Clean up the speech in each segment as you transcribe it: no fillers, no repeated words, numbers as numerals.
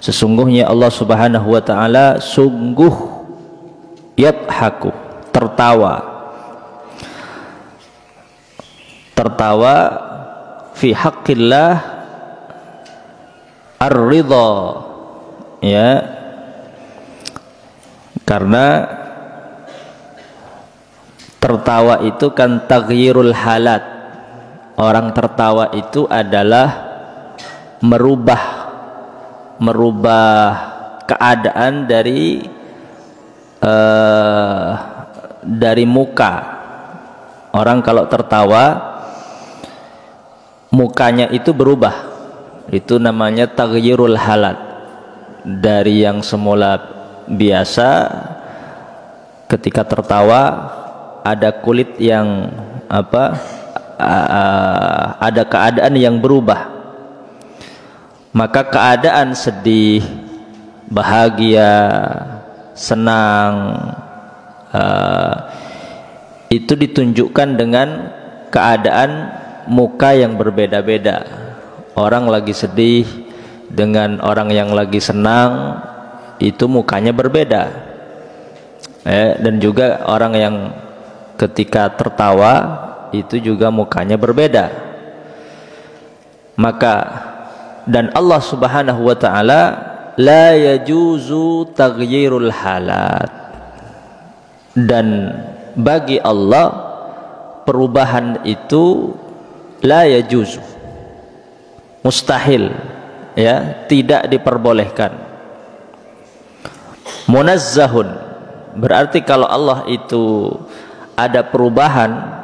Sesungguhnya Allah Subhanahu wa taala sungguh yadhaku, tertawa fi haqqillah ar-ridha, ya, karena tertawa itu kan taghyirul halat. Orang tertawa itu adalah merubah keadaan dari muka. Orang kalau tertawa mukanya itu berubah, itu namanya taghyirul halat. Dari yang semula biasa, ketika tertawa ada kulit yang ada keadaan yang berubah, maka keadaan sedih, bahagia, senang, itu ditunjukkan dengan keadaan muka yang berbeda-beda. Orang lagi sedih dengan orang yang lagi senang itu mukanya berbeda, dan juga orang yang ketika tertawa itu juga mukanya berbeda. Maka dan Allah Subhanahu wa taala la yajuzu taghyirul halat, dan bagi Allah perubahan itu la yajuzu, mustahil, ya, tidak diperbolehkan. Munazzahun berarti kalau Allah itu ada perubahan,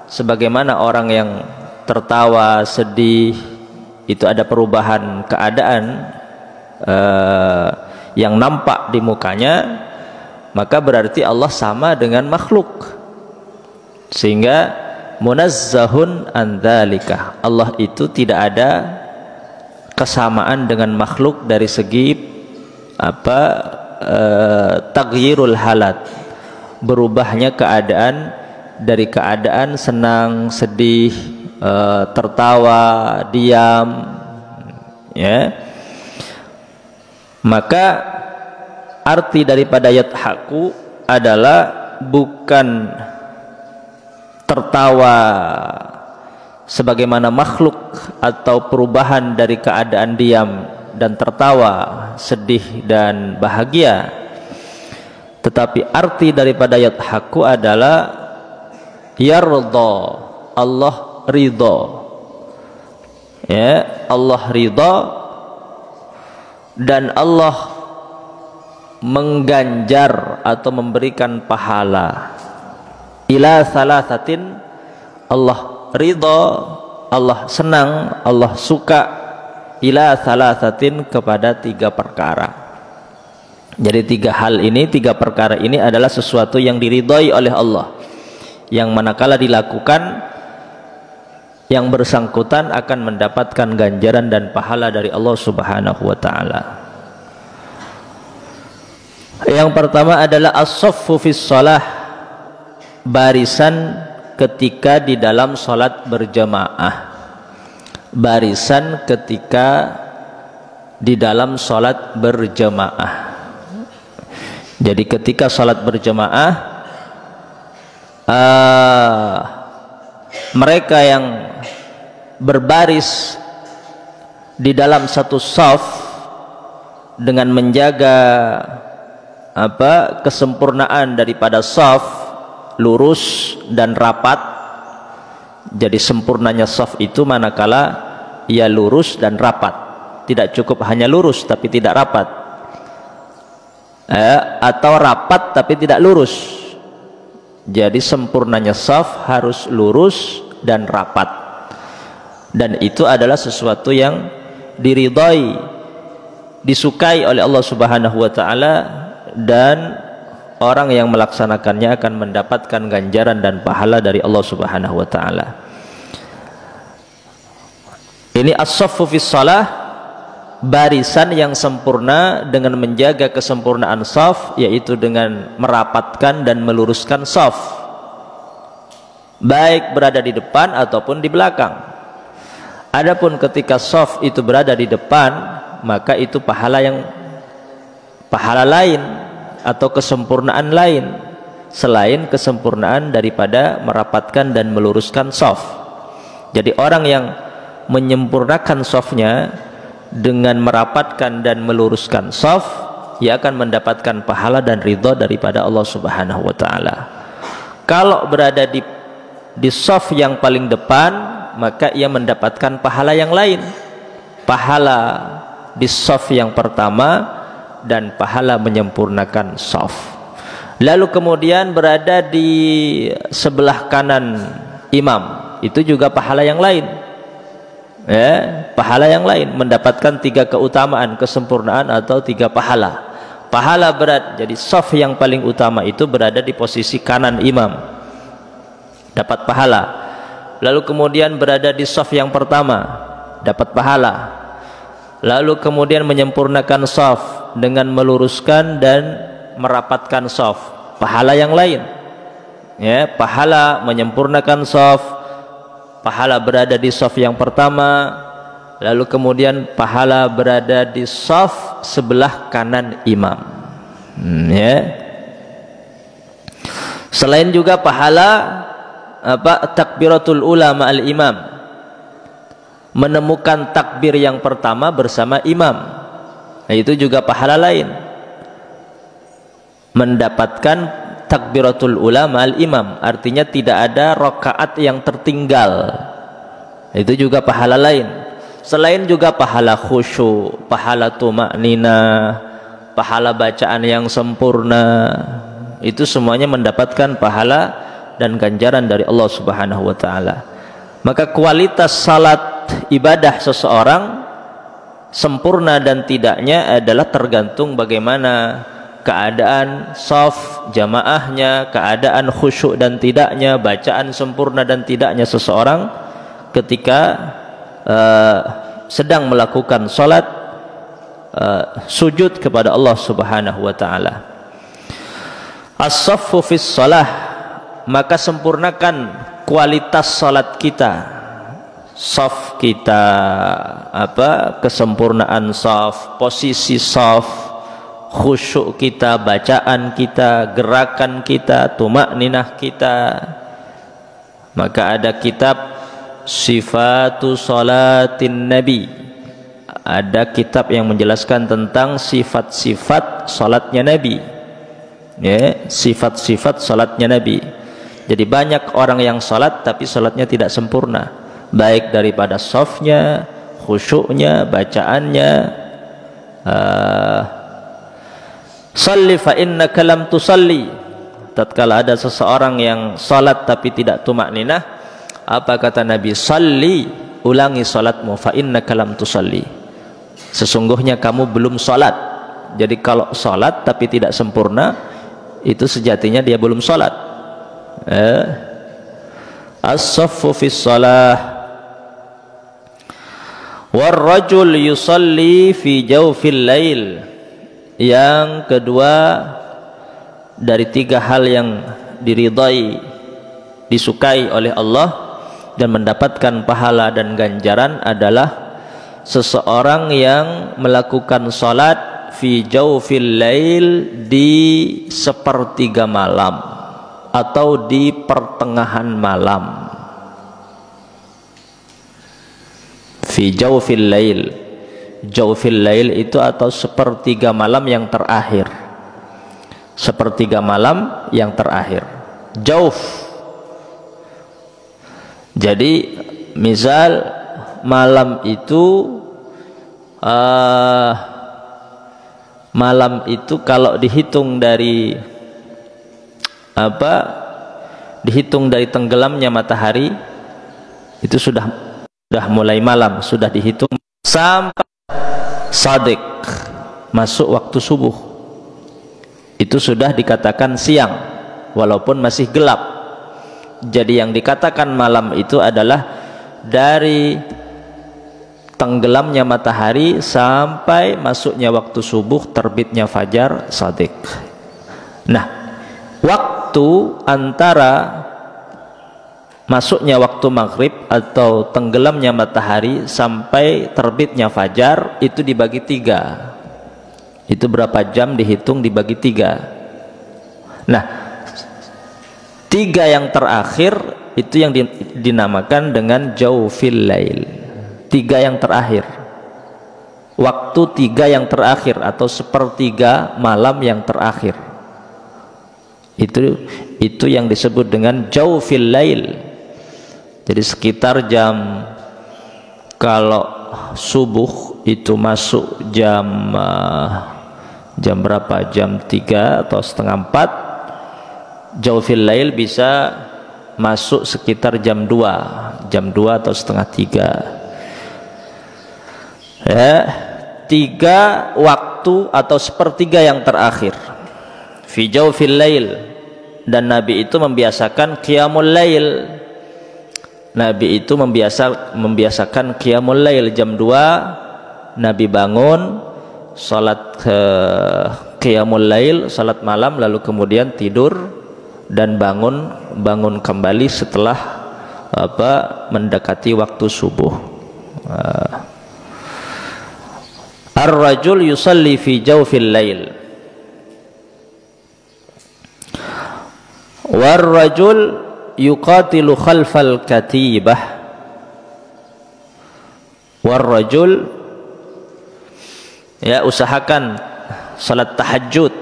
sebagaimana orang yang tertawa, sedih, itu ada perubahan keadaan yang nampak di mukanya, maka berarti Allah sama dengan makhluk, sehingga munazzahun an dzalika, Allah itu tidak ada kesamaan dengan makhluk dari segi taghyirul halat, berubahnya keadaan dari keadaan senang, sedih, tertawa, diam, ya. Maka arti daripada yadhaku adalah bukan tertawa sebagaimana makhluk atau perubahan dari keadaan diam dan tertawa, sedih dan bahagia, tetapi arti daripada yadhaku adalah yarda, Allah ridha, ya, Allah ridha, dan Allah mengganjar atau memberikan pahala ila salasatin. Allah ridha, Allah senang, Allah suka ila salasatin, kepada 3 perkara. Jadi 3 hal ini, 3 perkara ini adalah sesuatu yang diridhai oleh Allah, yang manakala dilakukan yang bersangkutan akan mendapatkan ganjaran dan pahala dari Allah Subhanahu wa taala. Yang pertama adalah as-saffu fis shalah, barisan ketika di dalam salat berjamaah. Barisan ketika di dalam salat berjamaah. Jadi ketika salat berjamaah, mereka yang berbaris di dalam satu shaf dengan menjaga kesempurnaan daripada shaf, lurus dan rapat. Jadi sempurnanya shaf itu manakala ia lurus dan rapat, tidak cukup hanya lurus tapi tidak rapat, atau rapat tapi tidak lurus. Jadi sempurnanya shaf harus lurus dan rapat, dan itu adalah sesuatu yang diridhai, disukai oleh Allah Subhanahu wa taala, dan orang yang melaksanakannya akan mendapatkan ganjaran dan pahala dari Allah Subhanahu wa taala. Ini as-saffu fis shalah, barisan yang sempurna dengan menjaga kesempurnaan shaf, yaitu dengan merapatkan dan meluruskan shaf, baik berada di depan ataupun di belakang. Adapun ketika shaf itu berada di depan, maka itu pahala lain atau kesempurnaan lain selain kesempurnaan daripada merapatkan dan meluruskan shaf. Jadi orang yang menyempurnakan shafnya dengan merapatkan dan meluruskan shaf, ia akan mendapatkan pahala dan ridha daripada Allah Subhanahu wa taala. Kalau berada di shaf yang paling depan, maka ia mendapatkan pahala yang lain, pahala di shaf yang pertama dan pahala menyempurnakan shaf. Lalu kemudian berada di sebelah kanan imam, itu juga pahala yang lain, ya, pahala yang lain, mendapatkan 3 keutamaan, kesempurnaan atau 3 pahala. Pahala berat, jadi shaf yang paling utama itu berada di posisi kanan imam, dapat pahala. Lalu kemudian berada di shaf yang pertama, dapat pahala. Lalu kemudian menyempurnakan shaf dengan meluruskan dan merapatkan shaf, pahala yang lain, ya, pahala menyempurnakan shaf, pahala berada di shaf yang pertama, lalu kemudian pahala berada di shaf sebelah kanan imam, ya. Selain juga pahala takbiratul ula ma'al imam, menemukan takbir yang pertama bersama imam, nah, itu juga pahala lain, mendapatkan takbiratul ula ma'al imam, artinya tidak ada rakaat yang tertinggal, itu juga pahala lain. Selain juga pahala khusyuk, pahala tuma'ninah, pahala bacaan yang sempurna, itu semuanya mendapatkan pahala dan ganjaran dari Allah Subhanahu wa taala. Maka kualitas salat ibadah seseorang sempurna dan tidaknya adalah tergantung bagaimana keadaan shaf jamaahnya, keadaan khusyuk dan tidaknya, bacaan sempurna dan tidaknya seseorang ketika sedang melakukan salat sujud kepada Allah Subhanahu wa taala. As-saffu fis shalah, maka sempurnakan kualitas salat kita, shaf kita, kesempurnaan shaf, posisi shaf, khusyuk kita, bacaan kita, gerakan kita, tuma'ninah kita. Maka ada kitab Sifatu Salatin Nabi, ada kitab yang menjelaskan tentang sifat-sifat salatnya Nabi, ya, sifat-sifat salatnya Nabi. Jadi banyak orang yang salat tapi salatnya tidak sempurna, baik daripada shafnya, khusyuknya, bacaannya. Salli fa innaka lam tusalli, tatkala ada seseorang yang salat tapi tidak tumakninah, apa kata Nabi? Salli, ulangi salatmu, fa innaka lam tusalli, sesungguhnya kamu belum salat. Jadi kalau salat tapi tidak sempurna, itu sejatinya dia belum salat. As-saffu fis shalah, war rajul yusalli fi jawfil lail. Yang kedua dari 3 hal yang diridai, disukai oleh Allah dan mendapatkan pahala dan ganjaran adalah seseorang yang melakukan salat fi jawfil lail, di sepertiga malam atau di pertengahan malam. Fi jawfil lail, jawfil lail itu atau sepertiga malam yang terakhir, sepertiga malam yang terakhir, jawf. Jadi misal malam itu kalau dihitung dari dihitung dari tenggelamnya matahari, itu sudah mulai malam, sudah dihitung sampai Shadiq masuk waktu subuh, itu sudah dikatakan siang walaupun masih gelap. Jadi yang dikatakan malam itu adalah dari tenggelamnya matahari sampai masuknya waktu subuh, terbitnya fajar Shadiq. Nah, waktu antara masuknya waktu maghrib atau tenggelamnya matahari sampai terbitnya fajar itu dibagi 3. Itu berapa jam dihitung dibagi 3. Nah, 3 yang terakhir itu yang dinamakan dengan jaufil lail. 3 yang terakhir, waktu 3 yang terakhir atau sepertiga malam yang terakhir, itu yang disebut dengan jaufil lail. Jadi sekitar kalau subuh itu masuk jam berapa, jam 3 atau setengah 4, jaufil lail bisa masuk sekitar jam 2 atau setengah 3. Ya, 3 waktu atau sepertiga yang terakhir fi jaufil lail. Dan Nabi itu membiasakan qiyamul lail. Nabi itu membiasakan qiyamul lail. Jam 2 Nabi bangun, salat qiyamul lail, salat malam, lalu kemudian tidur dan bangun kembali setelah mendekati waktu subuh. Ar-rajul yusalli fi jawfil lail. War-rajul yuqatilu khalfal katibah. War-rajul, ya, usahakan salat tahajud.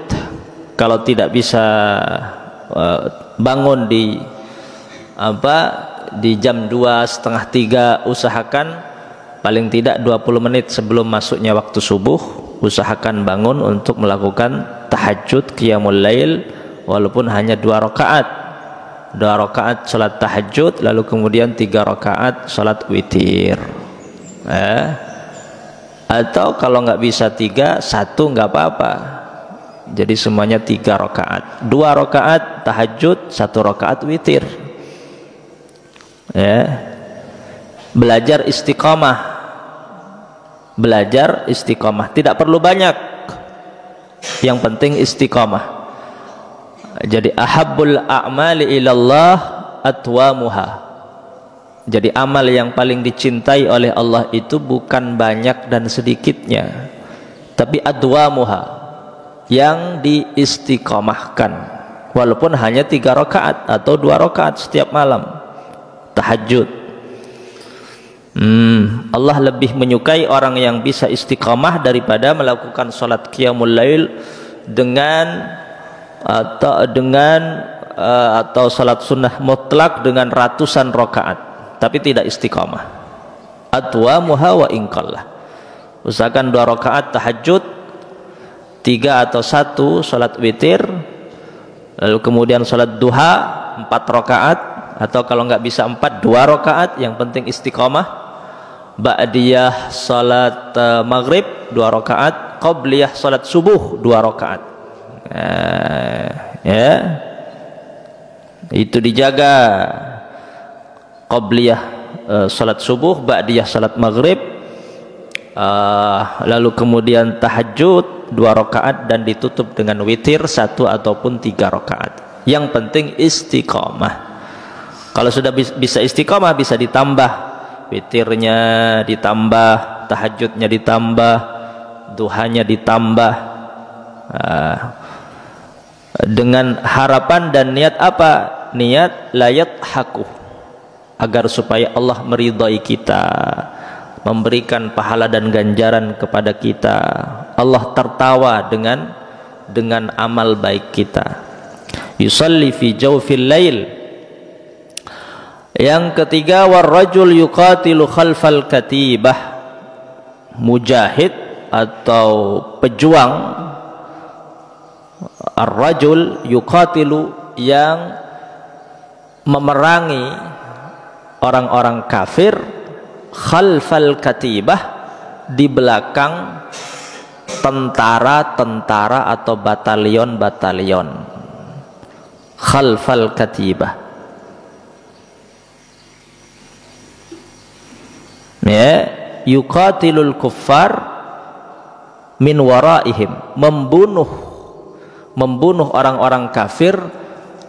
Kalau tidak bisa bangun di jam 2, setengah 3, usahakan paling tidak 20 menit sebelum masuknya waktu subuh, usahakan bangun untuk melakukan tahajud qiyamul lail, walaupun hanya 2 rakaat. 2 rakaat salat tahajud, lalu kemudian 3 rakaat salat witir. Atau kalau nggak bisa 3, 1 nggak apa-apa. Jadi semuanya 3 rakaat, 2 rakaat tahajud, 1 rakaat witir. Ya, belajar istiqomah, tidak perlu banyak, yang penting istiqomah. Jadi ahabbul a'mali ilallah atwamuha. Jadi amal yang paling dicintai oleh Allah itu bukan banyak dan sedikitnya, tapi adwamuha, yang diistiqomahkan, walaupun hanya 3 rakaat atau 2 rakaat setiap malam tahajud. Allah lebih menyukai orang yang bisa istiqomah daripada melakukan salat qiyamul lail atau salat sunnah mutlak dengan ratusan rakaat tapi tidak istiqomah. Atwamuha wa inqallah. Usahakan 2 rakaat tahajud, 3 atau 1 salat witir, lalu kemudian salat duha 4 rakaat, atau kalau nggak bisa 4, 2 rakaat, yang penting istiqomah. Ba'diyah salat maghrib 2 rakaat, qabliyah salat subuh 2 rakaat. Ya, itu dijaga. Qabliyah salat subuh, ba'diyah salat maghrib, lalu kemudian tahajud 2 rakaat dan ditutup dengan witir 1 ataupun 3 rakaat. Yang penting istiqomah. Kalau sudah bisa istiqomah, bisa ditambah witirnya, ditambah tahajudnya, ditambah duhanya, ditambah dengan harapan dan niat apa? Niat layat haku, agar supaya Allah meridai kita, memberikan pahala dan ganjaran kepada kita. Allah tertawa dengan amal baik kita. Yusalli fi jawfil lail. Yang ketiga, warrajul yuqatilu khalfal katibah. Mujahid atau pejuang, ar-rajul yuqatilu, yang memerangi orang-orang kafir, khalfal katibah, di belakang tentara-tentara atau batalion-batalion. Khalfal katibah, ya, yuqatilul kuffar min waraihim, membunuh orang-orang kafir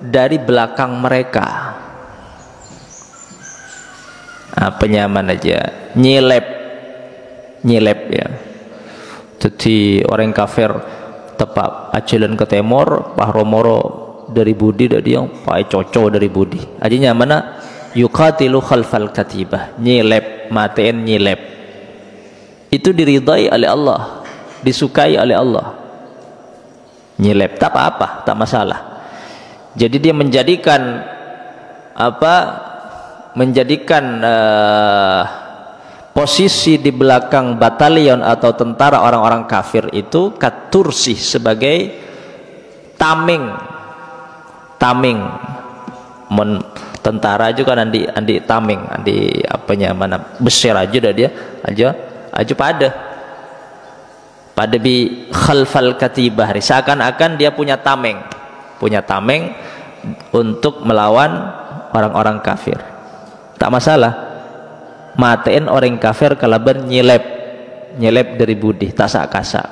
dari belakang mereka. penyaman aja, nyilep ya. Jadi orang kafir tepat ajalan ke timur pahromoro dari budi dari yang pakai coco dari budi ajinya mana yuqatilu khalfal katibah, nyilep matiin nyilep itu diridai oleh Allah, disukai oleh Allah. Nyilep tak apa-apa, tak masalah. Jadi dia menjadikan posisi di belakang batalion atau tentara orang-orang kafir itu katursi sebagai tameng tentara juga andi tameng andi apanya mana besar aja dah dia aja pada bi khalfal katibah, seakan-akan dia punya tameng untuk melawan orang-orang kafir. Tak masalah matiin orang kafir kalau nyilep dari budi tak sak-kasak,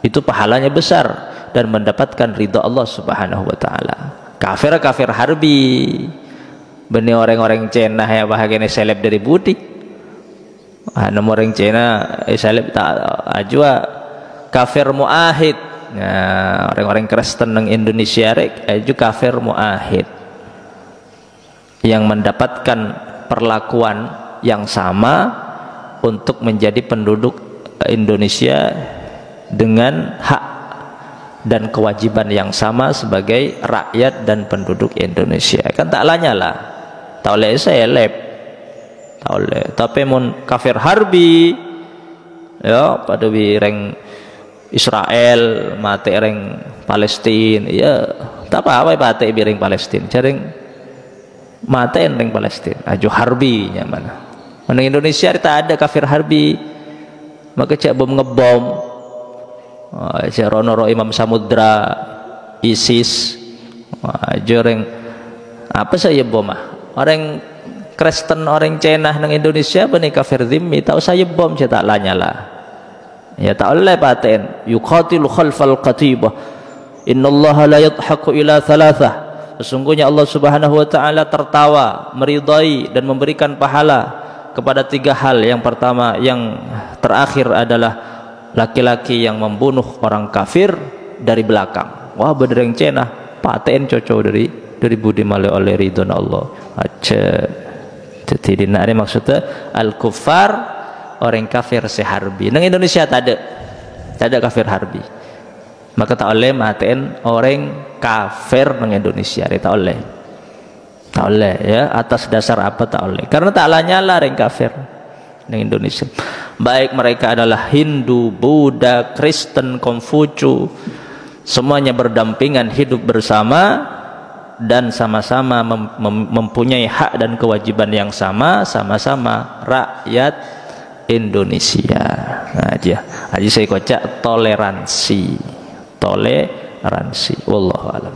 itu pahalanya besar dan mendapatkan ridha Allah Subhanahu wa taala. Kafir harbi benih orang-orang Cina ya bahagian seleb dari budi, nomor orang Cina seleb tak ajwa kafir muahid. Nah, orang-orang Kristen di Indonesia itu kafir muahid yang mendapatkan perlakuan yang sama untuk menjadi penduduk Indonesia dengan hak dan kewajiban yang sama sebagai rakyat dan penduduk Indonesia. Kan tak lanyala tak oleh saya lep tak oleh, tapi mun kafir harbi ya pada bireng Israel mati reng Palestina ya tak apa-apa mati bireng Palestina jaring mati reng Palestina aju harbi nyaman. Di Indonesia tak ada kafir harbi, maka cak bom ngebom, cak ronoro Imam Samudra, ISIS, joreng apa saya bom orang Kristen orang Cina di Indonesia benih kafir zimmi tahu saya bom cak tak lanyala, ya tak oleh paten yuqatilu khalfal katibah, innallaha la yadhaku ila thalathah, sesungguhnya Allah Subhanahu wa taala tertawa meridai dan memberikan pahala kepada 3 hal. Yang pertama yang terakhir adalah laki-laki yang membunuh orang kafir dari belakang. Wah bener yang Cina paten cocok dari budi male oleh ridwan Allah aja. Jadi ini maksudnya al-kuffar orang kafir seharbi. Nang Indonesia tak ada kafir harbi, maka tak oleh maten orang kafir nang Indonesia tak oleh ya, atas dasar apa tak oleh, karena tak lanyala orang kafir di Indonesia, baik mereka adalah Hindu, Buddha, Kristen, Konghucu, semuanya berdampingan hidup bersama dan sama-sama mempunyai hak dan kewajiban yang sama-sama rakyat Indonesia. Nah aja saya kocak toleransi wallahu alam.